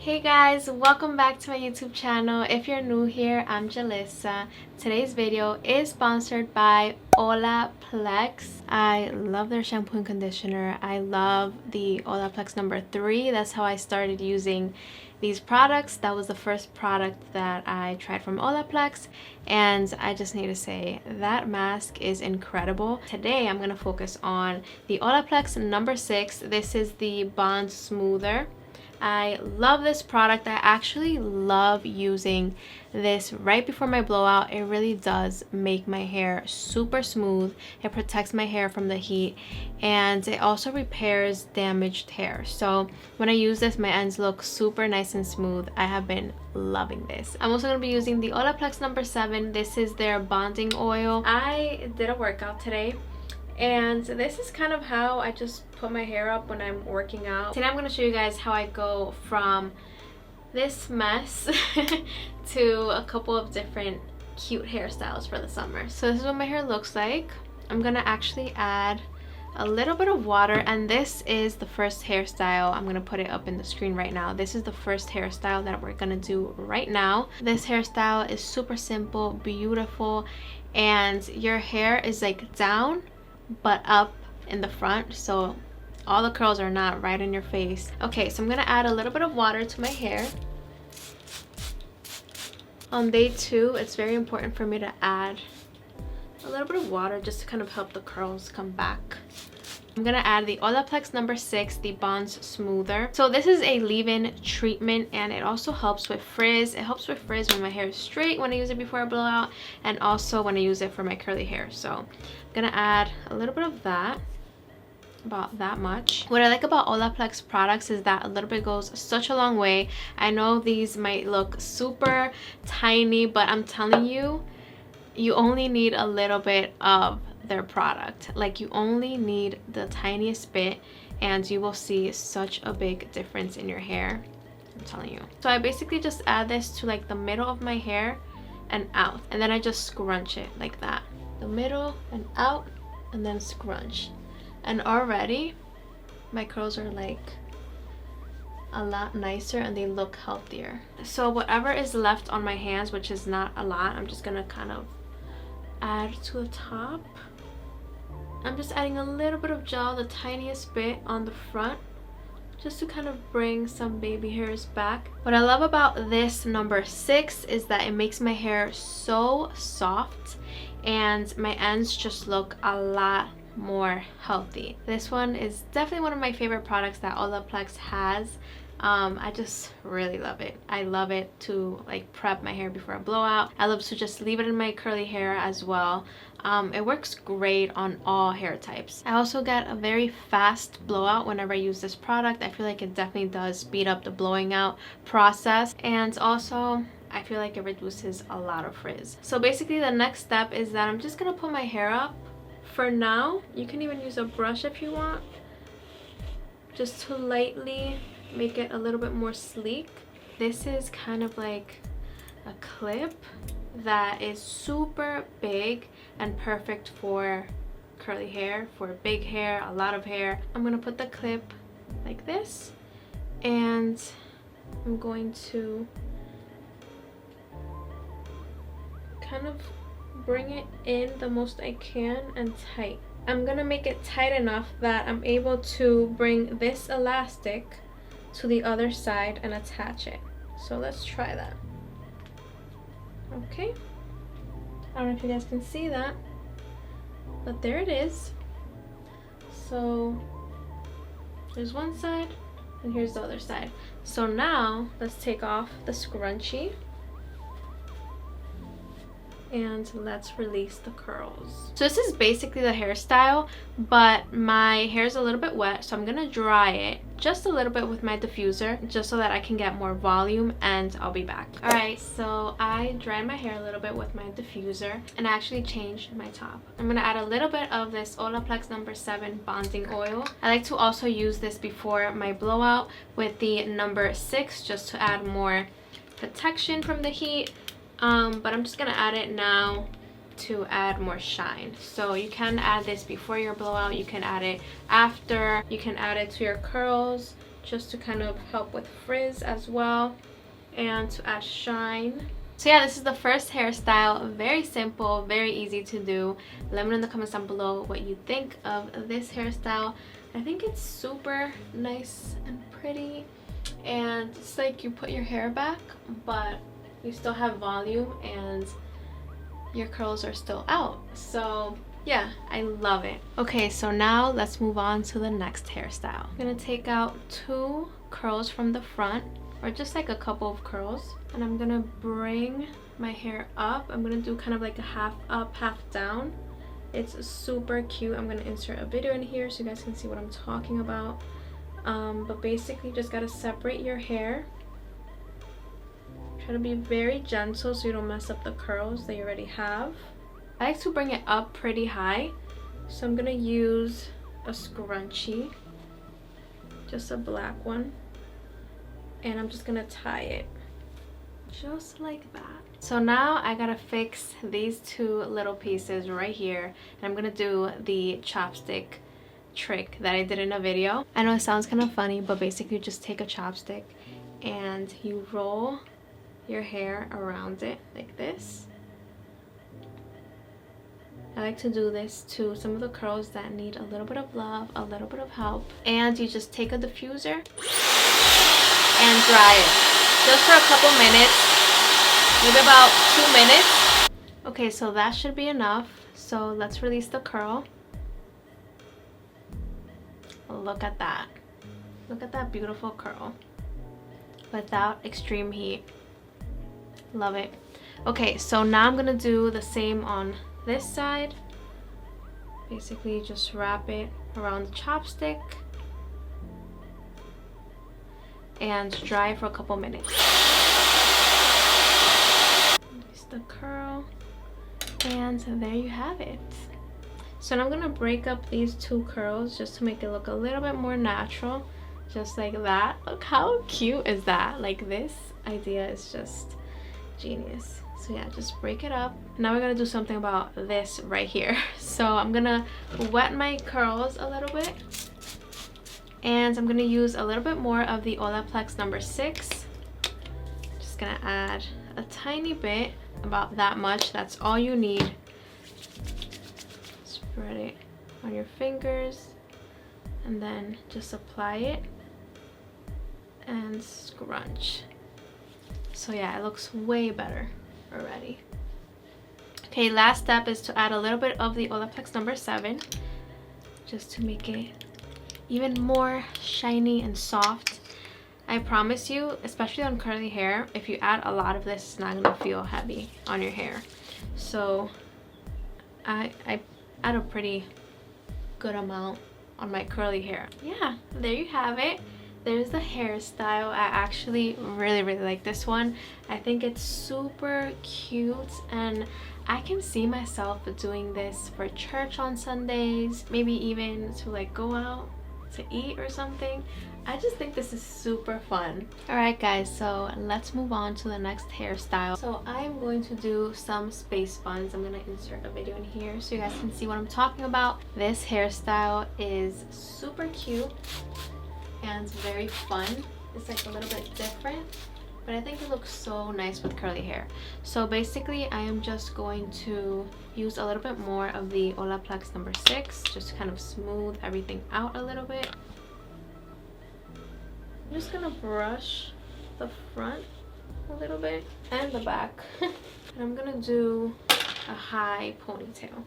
Hey guys, welcome back to my YouTube channel. If you're new here, I'm Jalissa. Today's video is sponsored by Olaplex. I love their shampoo and conditioner. I love the Olaplex number 3. That's how I started using these products. That was the first product that I tried from Olaplex, and I just need to say that mask is incredible. Today I'm going to focus on the Olaplex number 6. This is the Bond Smoother. I love this product. I actually love using this right before my blowout. It really does make my hair super smooth. It protects my hair from the heat, and it also repairs damaged hair. So when I use this, my ends look super nice and smooth. I have been loving this. I'm also going to be using the Olaplex number 7. This is their bonding oil. I did a workout today, and this is kind of how I just put my hair up when I'm working out. Today I'm going to show you guys how I go from this mess to a couple of different cute hairstyles for the summer. So this is what my hair looks like. I'm going to actually add a little bit of water, and this is the first hairstyle. I'm going to put it up in the screen right now. This is the first hairstyle that we're going to do right now. This hairstyle is super simple, beautiful, and your hair is like down but up in the front, so all the curls are not right in your face. Okay, so I'm gonna add a little bit of water to my hair. On day 2, it's very important for me to add a little bit of water just to kind of help the curls come back. I'm gonna add the Olaplex number 6, the Bond Smoother. So this is a leave-in treatment, and it also helps with frizz. It helps with frizz when my hair is straight when I use it before I blow out, and also when I use it for my curly hair. So I'm gonna add a little bit of that, about that much. What I like about Olaplex products is that a little bit goes such a long way. I know these might look super tiny, but I'm telling you, you only need a little bit of their product. Like, you only need the tiniest bit, and you will see such a big difference in your hair. I'm telling you. So I basically just add this to like the middle of my hair and out, and then I just scrunch it like that. The middle and out, and then scrunch. And already my curls are like a lot nicer and they look healthier. So whatever is left on my hands, which is not a lot, I'm just gonna kind of add to the top. I'm just adding a little bit of gel, the tiniest bit on the front, just to kind of bring some baby hairs back. What I love about this number 6 is that it makes my hair so soft, and my ends just look a lot more healthy. This one is definitely one of my favorite products that Olaplex has. I just really love it. I love it to like prep my hair before a blowout. I love to just leave it in my curly hair as well. It works great on all hair types. I also get a very fast blowout whenever I use this product. I feel like it definitely does speed up the blowing out process, and also I feel like it reduces a lot of frizz. So basically the next step is that I'm just gonna put my hair up. For now, you can even use a brush if you want, just to lightly make it a little bit more sleek. This is kind of like a clip that is super big and perfect for curly hair, for big hair, a lot of hair. I'm gonna put the clip like this, and I'm going to kind of bring it in the most I can and tight. I'm gonna make it tight enough that I'm able to bring this elastic to the other side and attach it. So let's try that. Okay, I don't know if you guys can see that, but there it is. So there's one side and here's the other side. So now let's take off the scrunchie and let's release the curls. So this is basically the hairstyle, but my hair is a little bit wet, so I'm gonna dry it just a little bit with my diffuser, just so that I can get more volume, and I'll be back. All right, so I dried my hair a little bit with my diffuser, and I actually changed my top. I'm gonna add a little bit of this Olaplex number 7 bonding oil. I like to also use this before my blowout with the number 6, just to add more protection from the heat. But I'm just gonna add it now to add more shine. So you can add this before your blowout, you can add it after, you can add it to your curls, just to kind of help with frizz as well and to add shine. So yeah, this is the first hairstyle. Very simple, very easy to do. Let me know in the comments down below what you think of this hairstyle. I think it's super nice and pretty, and it's like you put your hair back but you still have volume and your curls are still out. So yeah, I love it. Okay, so now let's move on to the next hairstyle. I'm gonna take out 2 curls from the front, or just like a couple of curls, and I'm gonna bring my hair up. I'm gonna do kind of like a half up, half down. It's super cute. I'm gonna insert a video in here so you guys can see what I'm talking about. But basically you just gotta separate your hair. Try to be very gentle so you don't mess up the curls that you already have. I like to bring it up pretty high, so I'm gonna use a scrunchie, just a black one, and I'm just gonna tie it just like that. So now I gotta fix these 2 little pieces right here, and I'm gonna do the chopstick trick that I did in a video. I know it sounds kind of funny, but basically you just take a chopstick and you roll your hair around it like this. I like to do this to some of the curls that need a little bit of love, a little bit of help. And you just take a diffuser and dry it just for a couple minutes, maybe about 2 minutes. Okay, so that should be enough. So let's release the curl. Look at that. Look at that beautiful curl without extreme heat. Love it. Okay, so now I'm gonna do the same on this side. Basically just wrap it around the chopstick and dry for a couple minutes. Release the curl, and there you have it. So now I'm gonna break up these 2 curls just to make it look a little bit more natural, just like that. Look how cute is that? Like, this idea is just genius. So yeah, just break it up. Now we're gonna do something about this right here. So I'm gonna wet my curls a little bit, and I'm gonna use a little bit more of the Olaplex number 6. Just gonna add a tiny bit, about that much. That's all you need. Spread it on your fingers and then just apply it and scrunch. So yeah, it looks way better already. Okay, last step is to add a little bit of the Olaplex number 7 just to make it even more shiny and soft. I promise you, especially on curly hair, if you add a lot of this, it's not gonna feel heavy on your hair. So I add a pretty good amount on my curly hair. Yeah, there you have it. There's the hairstyle. I actually really like this one. I think it's super cute, and I can see myself doing this for church on Sundays, maybe even to like go out to eat or something. I just think this is super fun. Alright guys, so let's move on to the next hairstyle. So I am going to do some space buns. I'm going to insert a video in here so you guys can see what I'm talking about. This hairstyle is super cute and very fun. It's like a little bit different, but I think it looks so nice with curly hair. So basically I am just going to use a little bit more of the Olaplex number 6 just to kind of smooth everything out a little bit. I'm just gonna brush the front a little bit and the back. And I'm gonna do a high ponytail.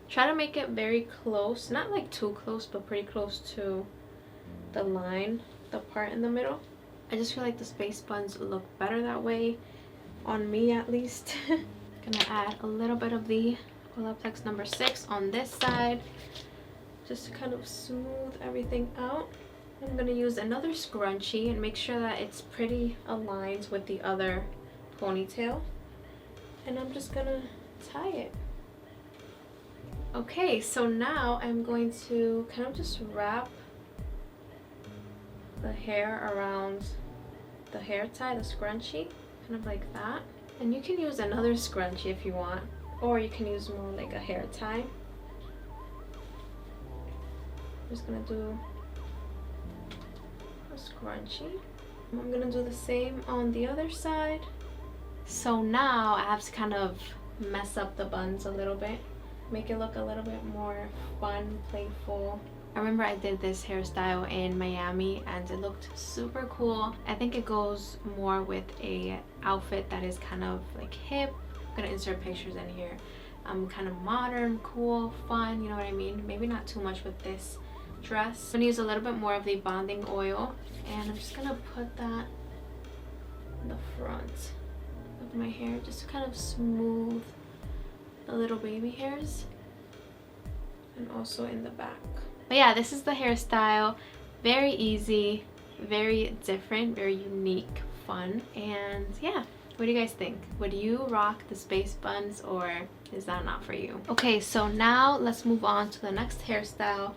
Try to make it very close, not like too close, but pretty close to the line, the part in the middle. I just feel like the space buns look better that way, on me at least. Gonna add a little bit of the Olaplex number 6 on this side just to kind of smooth everything out. I'm gonna use another scrunchie and make sure that it's pretty aligned with the other ponytail, and I'm just gonna tie it. Okay, so now I'm going to kind of just wrap the hair around the hair tie, the scrunchie, kind of like that. And you can use another scrunchie if you want, or you can use more like a hair tie. I'm just gonna do scrunchie. I'm gonna do the same on the other side. So now I have to kind of mess up the buns a little bit, make it look a little bit more fun, playful. I remember I did this hairstyle in Miami and it looked super cool. I think it goes more with a outfit that is kind of like hip. I'm gonna insert pictures in here. Kind of modern, cool, fun, you know what I mean? Maybe not too much with this dress. I'm gonna use a little bit more of the bonding oil and I'm just gonna put that in the front of my hair just to kind of smooth the little baby hairs, and also in the back. But yeah, this is the hairstyle. Very easy, very different, very unique, fun. And yeah, what do you guys think? Would you rock the space buns, or is that not for you? Okay, so now let's move on to the next hairstyle.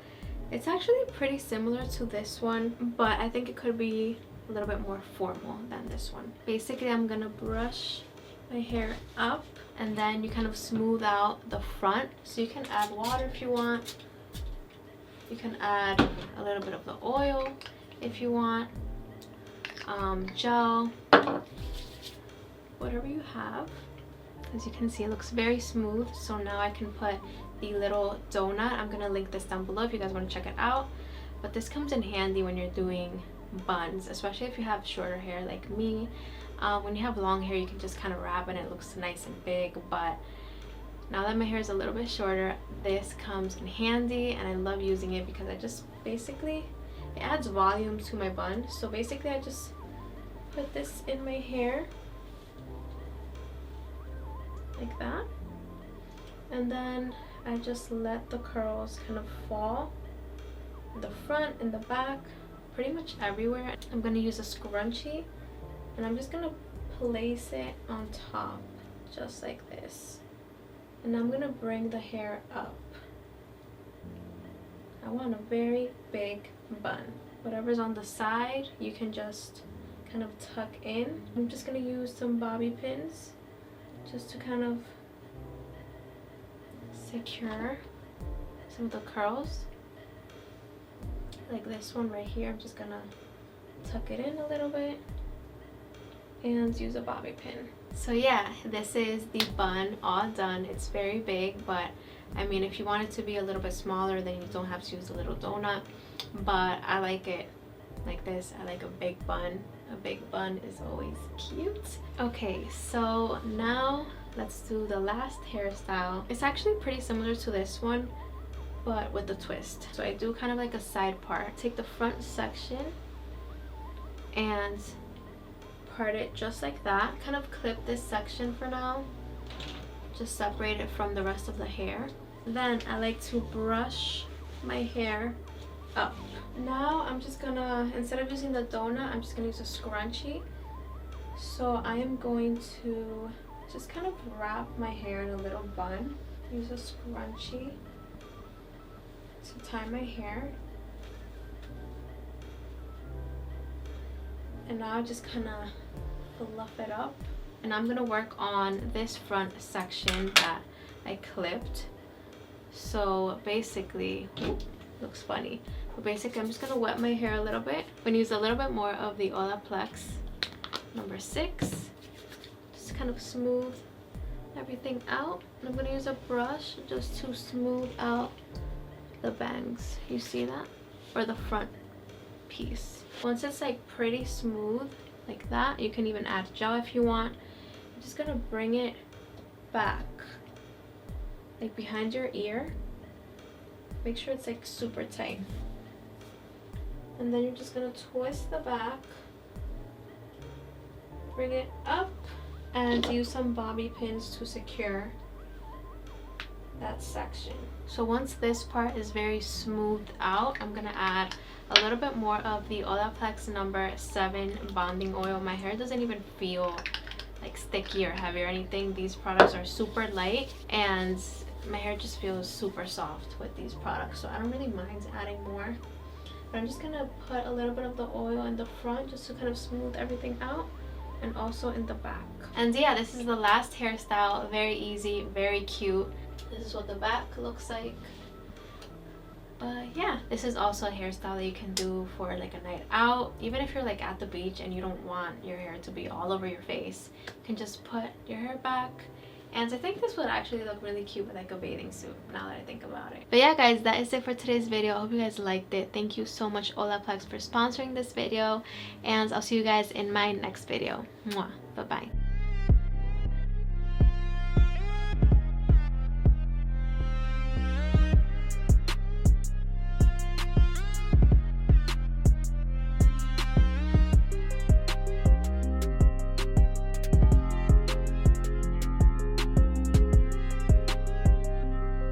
It's actually pretty similar to this one, but I think it could be a little bit more formal than this one. Basically, I'm gonna brush my hair up and then you kind of smooth out the front. So you can add water if you want. You can add a little bit of the oil if you want, gel, whatever you have. As you can see, it looks very smooth. So now I can put the little donut. I'm gonna link this down below if you guys want to check it out. But this comes in handy when you're doing buns, especially if you have shorter hair like me. When you have long hair, you can just kind of wrap and it looks nice and big, but now that my hair is a little bit shorter, this comes in handy and I love using it because I just basically, it adds volume to my bun. So basically I just put this in my hair like that, and then I just let the curls kind of fall in the front, in the back, pretty much everywhere. I'm going to use a scrunchie and I'm just going to place it on top just like this, and I'm going to bring the hair up. I want a very big bun. Whatever's on the side you can just kind of tuck in. I'm just going to use some bobby pins just to kind of secure some of the curls, like this one right here. I'm just gonna tuck it in a little bit and use a bobby pin. So yeah, this is the bun all done. It's very big, but I mean, if you want it to be a little bit smaller, then you don't have to use a little donut, but I like it like this. I like a big bun. A big bun is always cute. Okay, so now let's do the last hairstyle. It's actually pretty similar to this one, but with the twist. So I do kind of like a side part. Take the front section and part it just like that. Kind of clip this section for now. Just separate it from the rest of the hair. Then I like to brush my hair up. Now I'm just gonna, instead of using the donut, I'm just gonna use a scrunchie. So I am going to just kind of wrap my hair in a little bun. Use a scrunchie to tie my hair. And now I just kind of fluff it up. And I'm gonna work on this front section that I clipped. So basically, looks funny. But basically, I'm just gonna wet my hair a little bit. I'm gonna use a little bit more of the Olaplex number 6. Just kind of smooth everything out. And I'm gonna use a brush just to smooth out the bangs. You see that? Or the front piece. Once it's like pretty smooth like that, you can even add gel if you want. I'm just gonna bring it back, like behind your ear. Make sure it's like super tight. And then you're just gonna twist the back, bring it up, and use some bobby pins to secure that section. So once this part is very smoothed out, I'm gonna add a little bit more of the Olaplex number 7 bonding oil. My hair doesn't even feel like sticky or heavy or anything. These products are super light and my hair just feels super soft with these products, so I don't really mind adding more. But I'm just gonna put a little bit of the oil in the front just to kind of smooth everything out, and also in the back. And yeah, this is the last hairstyle. Very easy, very cute. This is what the back looks like. But yeah, this is also a hairstyle that you can do for like a night out. Even if you're like at the beach and you don't want your hair to be all over your face, you can just put your hair back. And I think this would actually look really cute with like a bathing suit, now that I think about it. But yeah guys, that is it for today's video. I hope you guys liked it. Thank you so much Olaplex for sponsoring this video, and I'll see you guys in my next video. Mwah. Bye bye.